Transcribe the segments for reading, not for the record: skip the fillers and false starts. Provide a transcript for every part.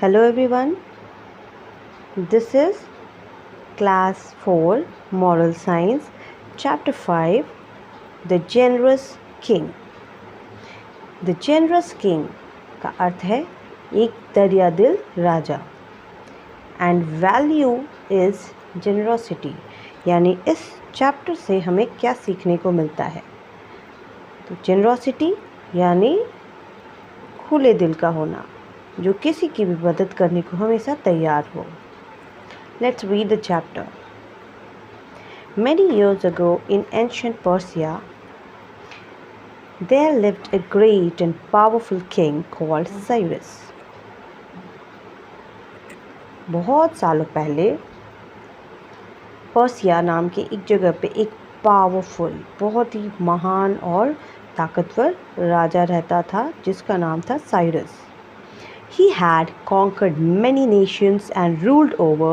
Hello everyone, this is Class 4 Moral Science Chapter 5 The Generous King. The Generous King का अर्थ है एक दरिया दिल राजा एंड वैल्यू इज़ जेनरोसिटी, यानी इस चैप्टर से हमें क्या सीखने को मिलता है। तो जेनरोसिटी यानी खुले दिल का होना, जो किसी की भी मदद करने को हमेशा तैयार हो। Let's read the chapter. Many years ago in ancient Persia, there lived a great and powerful king called Cyrus. बहुत सालों पहले पर्सिया नाम के एक जगह पे एक पावरफुल, बहुत ही महान और ताकतवर राजा रहता था जिसका नाम था Cyrus. He had conquered many nations and ruled over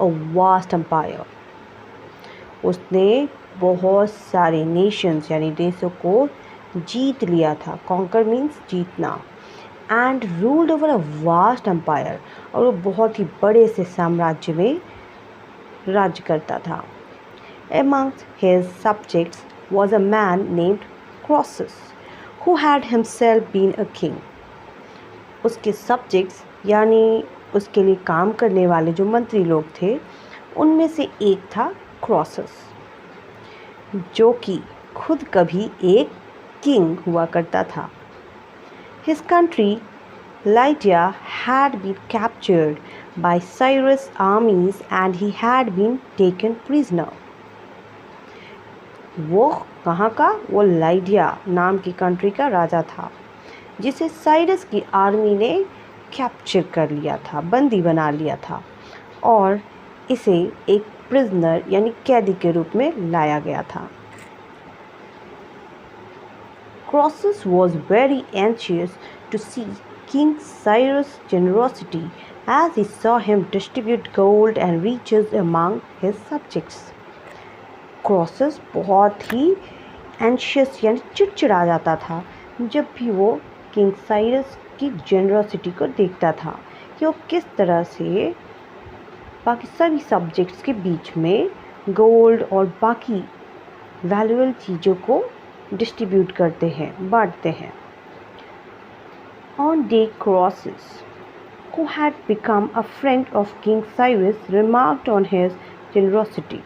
a vast empire. उसने बहुत सारे nations यानी देशों को जीत लिया था. Conquer means जीतना. And ruled over a vast empire. और वो बहुत ही बड़े से साम्राज्य में राज्य करता था. Amongst his subjects was a man named Croesus, who had himself been a king. उसके सब्जेक्ट्स यानी उसके लिए काम करने वाले जो मंत्री लोग थे, उनमें से एक था क्रॉसस, जो कि खुद कभी एक किंग हुआ करता था. His country, Lydia, had been captured by Cyrus' armies and he had been taken prisoner. वो कहाँ का? वो लाइडिया नाम की कंट्री का राजा था, जिसे साइरस की आर्मी ने कैप्चर कर लिया था, बंदी बना लिया था और इसे एक प्रिजनर यानी कैदी के रूप में लाया गया था. Croesus was very anxious to see King Cyrus' generosity as he saw him distribute gold and riches among his subjects. Croesus बहुत ही एंशियस यानी चिड़चिड़ा जाता था जब भी वो किंग साइरस की जेनरोसिटी को देखता था कि वो किस तरह से बाकी सभी सब्जेक्ट्स के बीच में गोल्ड और बाकी वैल्यूएबल चीज़ों को डिस्ट्रीब्यूट करते हैं, बांटते हैं. On day Croesus, who had become a friend of King Cyrus, remarked on his generosity.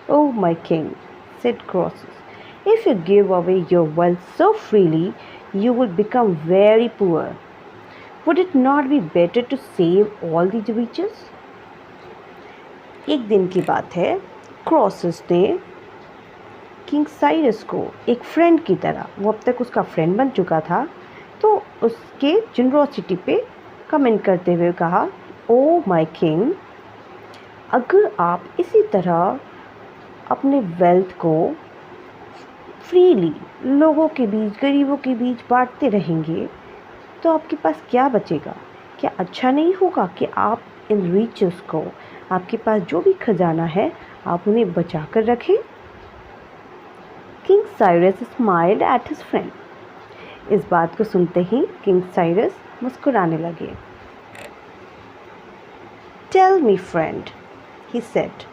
"Oh, my king," said Croesus, "if you give away your wealth so freely, you will become very poor. Would it not be better to save all these riches?" एक दिन की बात है, क्रॉसस ने king Cyrus को एक friend की तरह, वो अब तक उसका फ्रेंड बन चुका था, तो उसके जनरोसिटी पे कमेंट करते हुए कहा, "ओ माय किंग, अगर आप इसी तरह अपने वेल्थ को फ्रीली लोगों के बीच, गरीबों के बीच बांटते रहेंगे तो आपके पास क्या बचेगा? क्या अच्छा नहीं होगा कि आप इन रिचेस को, आपके पास जो भी खजाना है, आप उन्हें बचा कर रखें?" King Cyrus smiled at his friend. इस बात को सुनते ही किंग साइरस मुस्कुराने लगे. "Tell me, friend," he said,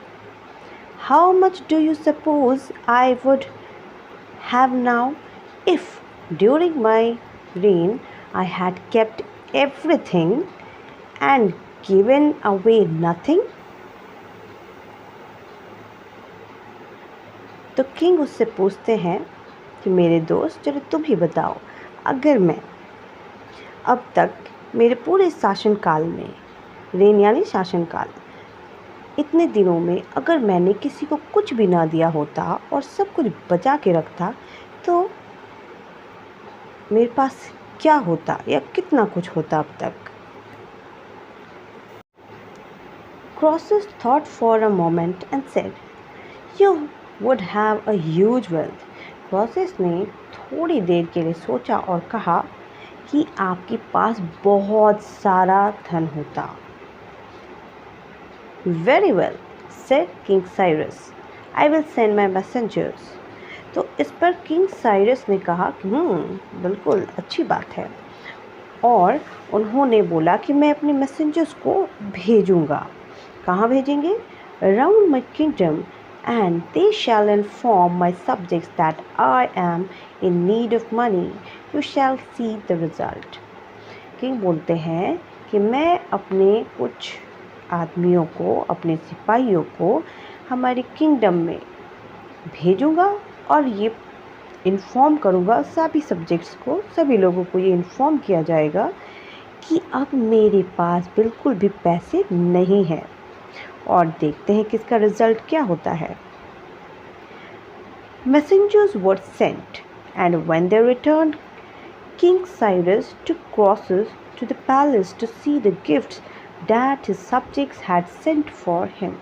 "how much do you suppose I would have now if during my reign I had kept everything and given away nothing?" तो king उससे पूछते हैं कि मेरे दोस्त, चलो तुम ही बताओ, अगर मैं अब तक मेरे पूरे शासनकाल में, रेन यानी शासनकाल, इतने दिनों में अगर मैंने किसी को कुछ भी ना दिया होता और सब कुछ बचा के रखता, तो मेरे पास क्या होता या कितना कुछ होता अब तक. Croesus thought for a moment and said, "You would have a huge wealth." Croesus ने थोड़ी देर के लिए सोचा और कहा कि आपके पास बहुत सारा धन होता. "Very well," said King Cyrus, "I will send my messengers." तो इस पर किंग साइरस ने कहा कि बिल्कुल अच्छी बात है, और उन्होंने बोला कि मैं अपने मैसेंजर्स को भेजूंगा। कहाँ भेजेंगे? Around my kingdom, and they shall inform my subjects that I am in need of money. You shall see the result. King बोलते हैं कि मैं अपने कुछ आदमियों को, अपने सिपाहियों को हमारे किंगडम में भेजूंगा और ये इन्फॉर्म करूंगा सभी सब्जेक्ट्स को, सभी लोगों को ये इन्फॉर्म किया जाएगा कि अब मेरे पास बिल्कुल भी पैसे नहीं हैं। और देखते हैं कि इसका रिजल्ट क्या होता है। Messengers were sent, and when they returned, King Cyrus took crosses to the palace to see the gifts that his subjects had sent for him.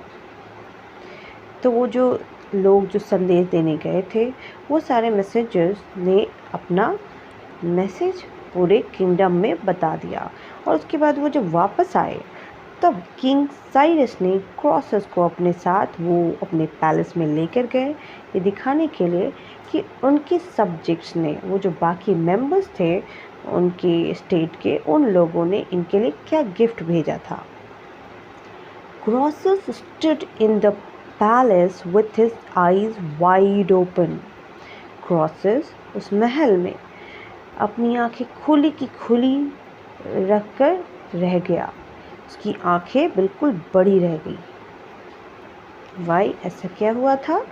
तो वो जो लोग जो संदेश देने गए थे, वो सारे मैसेंजर्स ने अपना मैसेज पूरे किंगडम में बता दिया। और उसके बाद वो जब वापस आए तब किंग साइरस ने क्रॉसेस को अपने साथ वो अपने पैलेस में लेकर गए, ये दिखाने के लिए कि उनके सब्जेक्ट्स ने, वो जो बाकी मेंबर्स थे उनके स्टेट के, उन लोगों ने इनके लिए क्या गिफ्ट भेजा था। Crosses stood in the palace with his eyes wide open. Crosses उस महल में अपनी आंखें खुली की खुली रखकर रह गया, उसकी आंखें बिल्कुल बड़ी रह गई। वाई, ऐसा क्या हुआ था?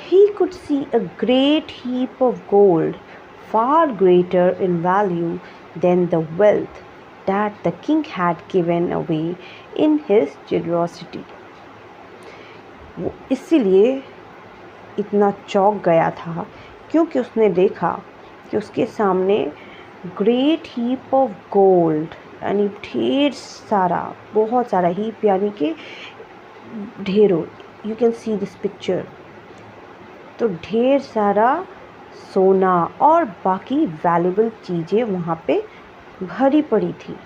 He could see a great heap of gold, far greater in value than the wealth that the king had given away in his generosity. वो इसीलिए इतना चौंक गया था क्योंकि उसने देखा कि उसके सामने ग्रेट हीप ऑफ गोल्ड, यानी ढेर सारा, बहुत सारा, हीप यानी कि ढेरों, you can see this picture. तो ढेर सारा सोना और बाकी वैल्यूबल चीज़ें वहाँ पे भरी पड़ी थी।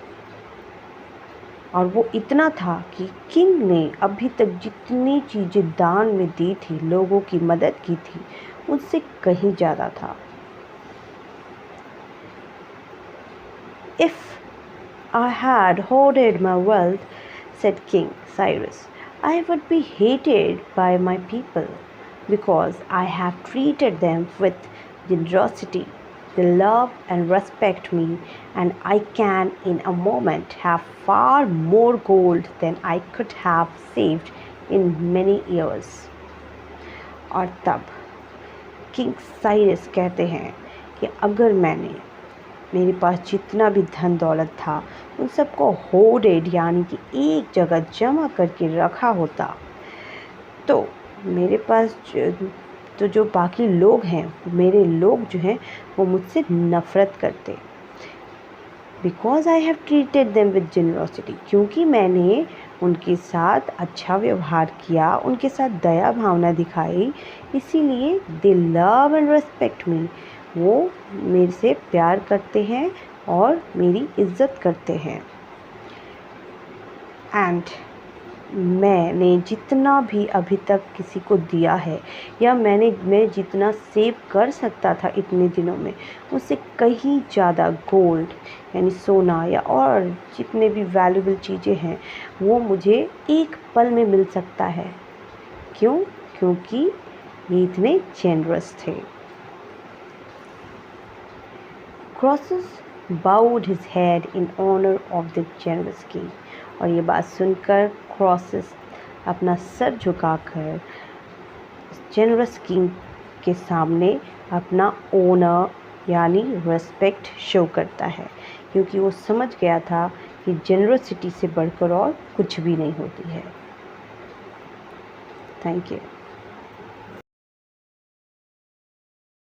और वो इतना था कि किंग ने अभी तक जितनी चीज़ें दान में दी थी, लोगों की मदद की थी, उससे कहीं ज़्यादा था। If I had hoarded my wealth, said King Cyrus, I would be hated by my people because I have treated them with generosity. They love and respect me, and I can in a moment have far more gold than I could have saved in many years. और तब king Cyrus कहते हैं कि अगर मेरे पास जितना भी धन दौलत था उन सबको होर्डेड यानी कि एक जगह जमा करके रखा होता, तो मेरे पास तो जो बाकी लोग हैं, मेरे लोग जो हैं वो मुझसे नफ़रत करते। Because I have treated them with generosity, क्योंकि मैंने उनके साथ अच्छा व्यवहार किया, उनके साथ दया भावना दिखाई, इसीलिए दे लव एंड रेस्पेक्ट मी, वो मेरे से प्यार करते हैं और मेरी इज़्ज़त करते हैं। एंड मैंने जितना भी अभी तक किसी को दिया है, या मैं जितना सेव कर सकता था इतने दिनों में, उससे कहीं ज़्यादा गोल्ड यानी सोना या और जितने भी वैल्यूबल चीज़ें हैं वो मुझे एक पल में मिल सकता है। क्यों? क्योंकि ये इतने जेनरस थे। Croesus bowed his head in honour of the generous king. और ये बात सुनकर क्रॉसेस अपना सर झुकाकर जेनरस किंग के सामने अपना ऑनर यानी रेस्पेक्ट शो करता है, क्योंकि वो समझ गया था कि जेनरसिटी से बढ़कर और कुछ भी नहीं होती है। Thank you.